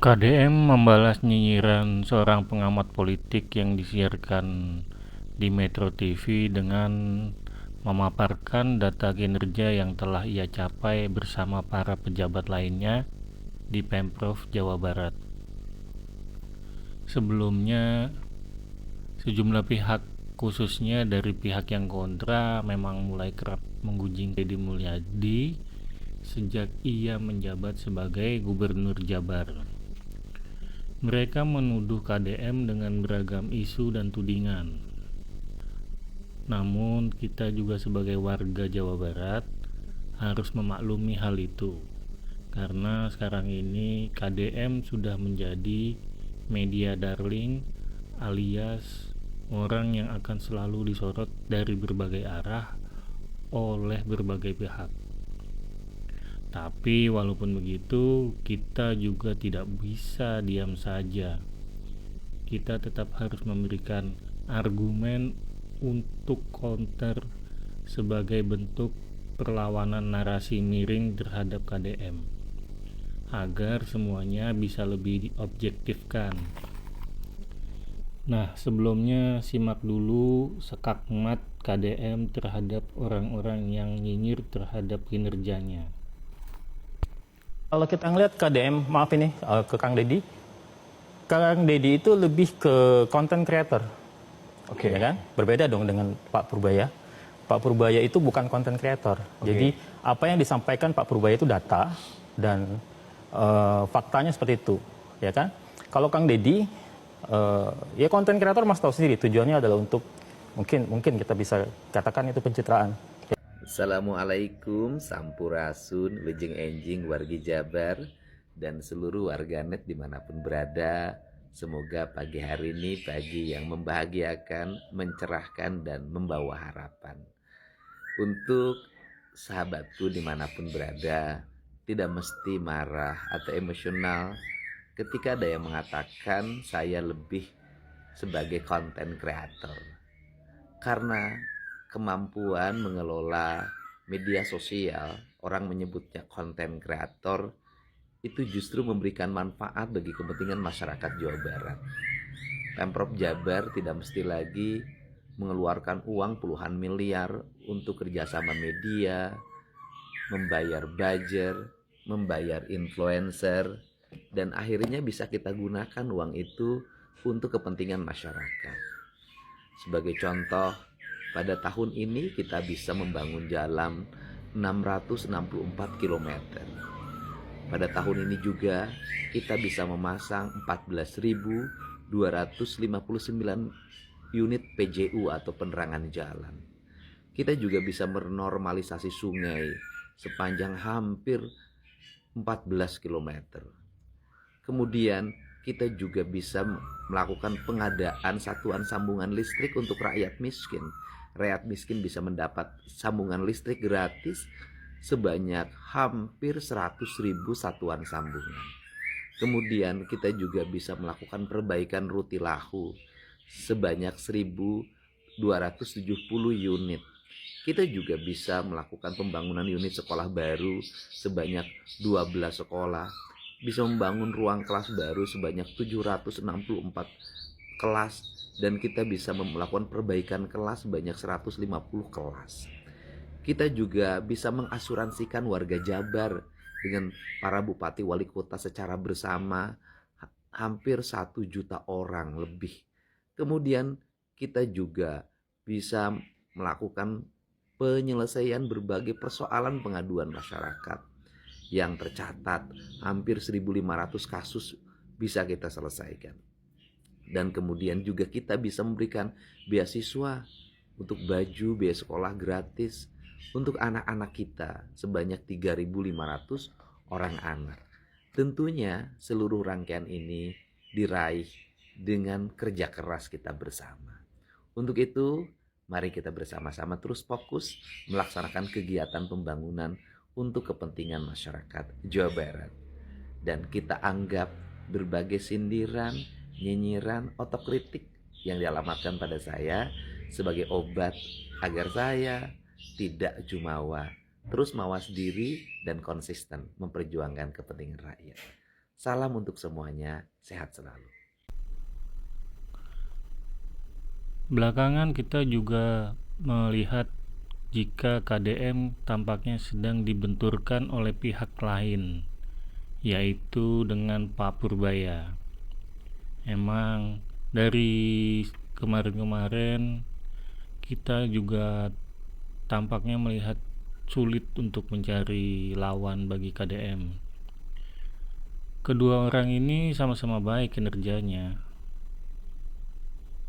KDM membalas nyinyiran seorang pengamat politik yang disiarkan di Metro TV dengan memaparkan data kinerja yang telah ia capai bersama para pejabat lainnya di Pemprov Jawa Barat. Sebelumnya, sejumlah pihak, khususnya dari pihak yang kontra, memang mulai kerap menggunjing Deddy Mulyadi sejak ia menjabat sebagai Gubernur Jabar. Mereka menuduh KDM dengan beragam isu dan tudingan. Namun, kita juga sebagai warga Jawa Barat harus memaklumi hal itu. Karena sekarang ini KDM sudah menjadi media darling alias orang yang akan selalu disorot dari berbagai arah oleh berbagai pihak. Tapi walaupun begitu, kita juga tidak bisa diam saja. Kita tetap harus memberikan argumen untuk counter sebagai bentuk perlawanan narasi miring terhadap KDM, agar semuanya bisa lebih diobjektifkan. Nah, sebelumnya simak dulu skakmat KDM terhadap orang-orang yang nyinyir terhadap kinerjanya. Kalau kita ngeliat KDM, maaf ini ke Kang Deddy itu lebih ke content creator, Oke. ya kan? Berbeda dong dengan Pak Purbaya. Pak Purbaya itu bukan content creator. Jadi apa yang disampaikan Pak Purbaya itu data dan faktanya seperti itu, ya kan? Kalau Kang Deddy, ya content creator Mas tahu sendiri tujuannya adalah untuk mungkin kita bisa katakan itu pencitraan. Assalamualaikum, sampurasun, lejeng enjing, wargi Jabar, dan seluruh warganet dimanapun berada. Semoga pagi hari ini pagi yang membahagiakan, mencerahkan, dan membawa harapan. Untuk sahabatku dimanapun berada, tidak mesti marah atau emosional ketika ada yang mengatakan saya lebih sebagai content creator. Karena kemampuan mengelola media sosial, orang menyebutnya konten kreator, itu justru memberikan manfaat bagi kepentingan masyarakat Jawa Barat. Pemprov Jabar tidak mesti lagi mengeluarkan uang puluhan miliar untuk kerjasama media, membayar buzzer, membayar influencer, dan akhirnya bisa kita gunakan uang itu untuk kepentingan masyarakat. Sebagai contoh, pada tahun ini kita bisa membangun jalan 664 km. Pada tahun ini juga kita bisa memasang 14.259 unit PJU atau penerangan jalan. Kita juga bisa menormalisasi sungai sepanjang hampir 14 km. Kemudian kita juga bisa melakukan pengadaan satuan sambungan listrik untuk rakyat miskin. Rakyat miskin bisa mendapat sambungan listrik gratis sebanyak hampir 100.000 satuan sambungan. Kemudian kita juga bisa melakukan perbaikan rutilahu sebanyak 1.270 unit. Kita juga bisa melakukan pembangunan unit sekolah baru sebanyak 12 sekolah. Bisa membangun ruang kelas baru sebanyak 764 kelas, dan kita bisa melakukan perbaikan kelas sebanyak 150 kelas. Kita juga bisa mengasuransikan warga Jabar dengan para bupati wali kota secara bersama hampir 1 juta orang lebih. Kemudian kita juga bisa melakukan penyelesaian berbagai persoalan pengaduan masyarakat yang tercatat hampir 1.500 kasus bisa kita selesaikan. Dan kemudian juga kita bisa memberikan beasiswa untuk baju, biaya sekolah gratis untuk anak-anak kita sebanyak 3.500 orang anak. Tentunya seluruh rangkaian ini diraih dengan kerja keras kita bersama. Untuk itu, mari kita bersama-sama terus fokus melaksanakan kegiatan pembangunan untuk kepentingan masyarakat Jawa Barat. Dan kita anggap berbagai sindiran, nyinyiran, otokritik yang dialamatkan pada saya sebagai obat agar saya tidak jumawa, terus mawas diri dan konsisten memperjuangkan kepentingan rakyat. Salam untuk semuanya, sehat selalu. Belakangan kita juga melihat jika KDM tampaknya sedang dibenturkan oleh pihak lain, yaitu dengan Pak Purbaya. Emang dari kemarin-kemarin kita juga tampaknya melihat sulit untuk mencari lawan bagi KDM. Kedua orang ini sama-sama baik kinerjanya.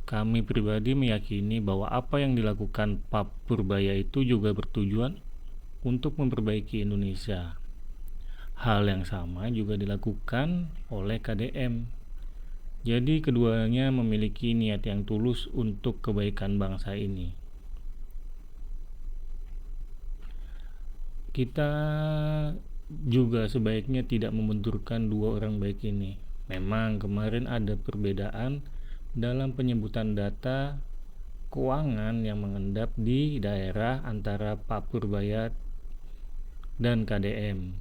Kami pribadi meyakini bahwa apa yang dilakukan Pak Purbaya itu juga bertujuan untuk memperbaiki Indonesia. Hal yang sama juga dilakukan oleh KDM. Jadi keduanya memiliki niat yang tulus untuk kebaikan bangsa ini. Kita juga sebaiknya tidak membenturkan dua orang baik ini. Memang kemarin ada perbedaan dalam penyebutan data keuangan yang mengendap di daerah antara Pak Purbaya dan KDM.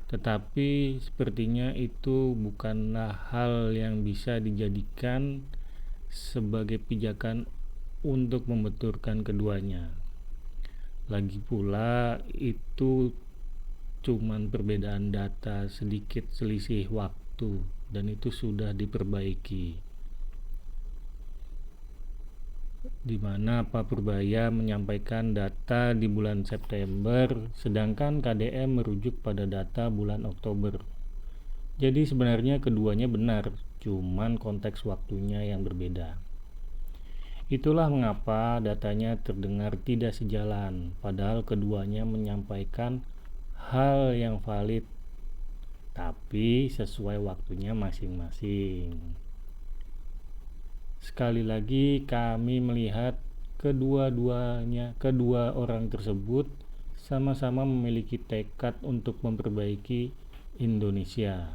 Tetapi sepertinya itu bukanlah hal yang bisa dijadikan sebagai pijakan untuk membenturkan keduanya. Lagi pula itu cuman perbedaan data, sedikit selisih waktu, dan itu sudah diperbaiki, di mana Pak Purbaya menyampaikan data di bulan September, sedangkan KDM merujuk pada data bulan Oktober. Jadi sebenarnya keduanya benar, cuman konteks waktunya yang berbeda. Itulah mengapa datanya terdengar tidak sejalan, padahal keduanya menyampaikan hal yang valid, tapi sesuai waktunya masing-masing. Sekali lagi kami melihat kedua orang tersebut sama-sama memiliki tekad untuk memperbaiki Indonesia.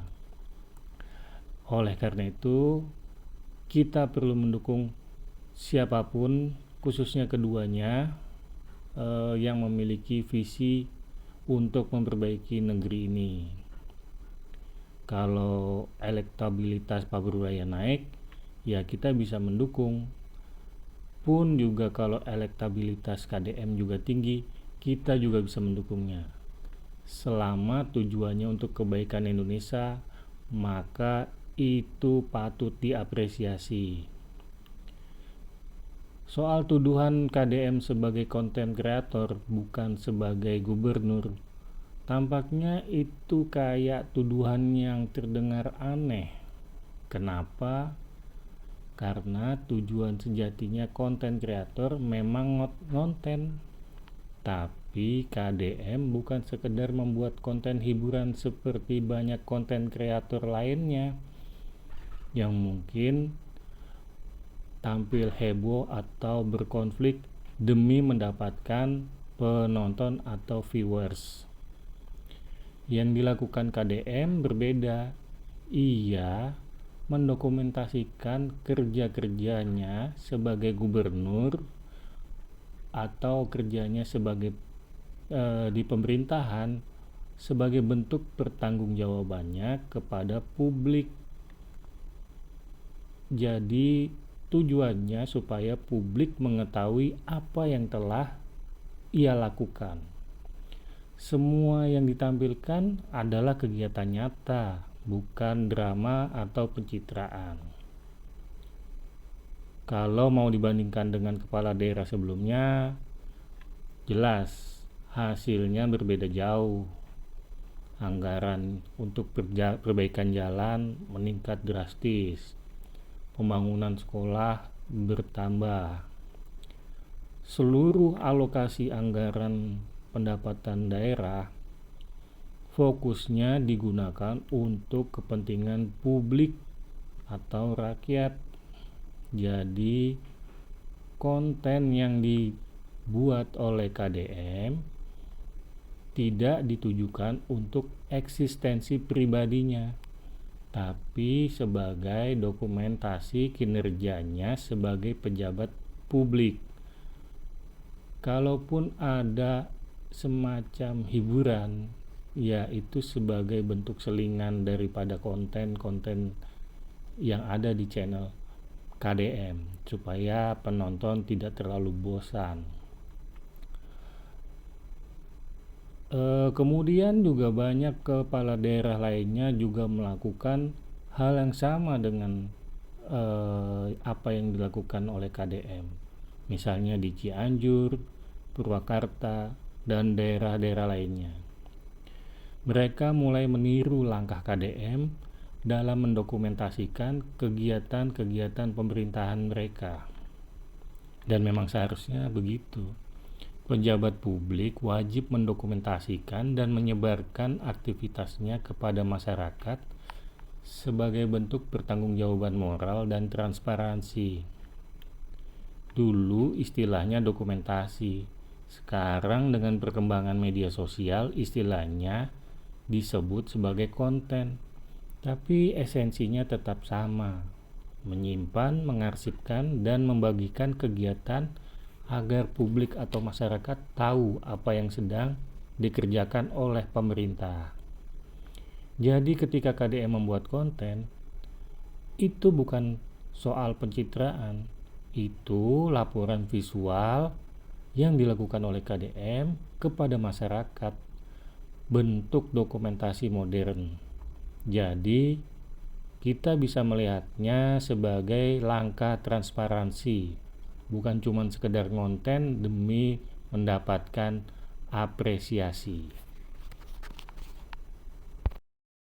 Oleh karena itu, kita perlu mendukung siapapun, khususnya keduanya yang memiliki visi untuk memperbaiki negeri ini. Kalau elektabilitas Pak Purbaya naik, ya kita bisa mendukung. Pun juga kalau elektabilitas KDM juga tinggi, kita juga bisa mendukungnya. Selama tujuannya untuk kebaikan Indonesia, maka itu patut diapresiasi. Soal tuduhan KDM sebagai konten kreator bukan sebagai gubernur, tampaknya itu kayak tuduhan yang terdengar aneh. Kenapa? Karena tujuan sejatinya konten kreator memang ngonten, tapi KDM bukan sekedar membuat konten hiburan seperti banyak konten kreator lainnya yang mungkin tampil heboh atau berkonflik demi mendapatkan penonton atau viewers. Yang dilakukan KDM berbeda. Ia mendokumentasikan kerja-kerjanya sebagai gubernur atau kerjanya sebagai di pemerintahan sebagai bentuk pertanggungjawabannya kepada publik. Jadi tujuannya supaya publik mengetahui apa yang telah ia lakukan. Semua yang ditampilkan adalah kegiatan nyata, bukan drama atau pencitraan. Kalau mau dibandingkan dengan kepala daerah sebelumnya, jelas hasilnya berbeda jauh. Anggaran untuk perbaikan jalan meningkat drastis. Pembangunan sekolah bertambah. Seluruh alokasi anggaran pendapatan daerah fokusnya digunakan untuk kepentingan publik atau rakyat. Jadi konten yang dibuat oleh KDM tidak ditujukan untuk eksistensi pribadinya, tapi sebagai dokumentasi kinerjanya sebagai pejabat publik. Kalaupun ada semacam hiburan yaitu sebagai bentuk selingan daripada konten-konten yang ada di channel KDM supaya penonton tidak terlalu bosan. Kemudian juga banyak kepala daerah lainnya juga melakukan hal yang sama dengan apa yang dilakukan oleh KDM. Misalnya di Cianjur, Purwakarta, dan daerah-daerah lainnya. Mereka mulai meniru langkah KDM dalam mendokumentasikan kegiatan-kegiatan pemerintahan mereka. Dan memang seharusnya begitu. Pejabat publik wajib mendokumentasikan dan menyebarkan aktivitasnya kepada masyarakat sebagai bentuk pertanggungjawaban moral dan transparansi. Dulu istilahnya dokumentasi. Sekarang dengan perkembangan media sosial istilahnya disebut sebagai konten. Tapi esensinya tetap sama. Menyimpan, mengarsipkan, dan membagikan kegiatan agar publik atau masyarakat tahu apa yang sedang dikerjakan oleh pemerintah. Jadi ketika KDM membuat konten, itu bukan soal pencitraan, itu laporan visual yang dilakukan oleh KDM kepada masyarakat, bentuk dokumentasi modern. Jadi kita bisa melihatnya sebagai langkah transparansi, bukan cuma sekedar konten demi mendapatkan apresiasi.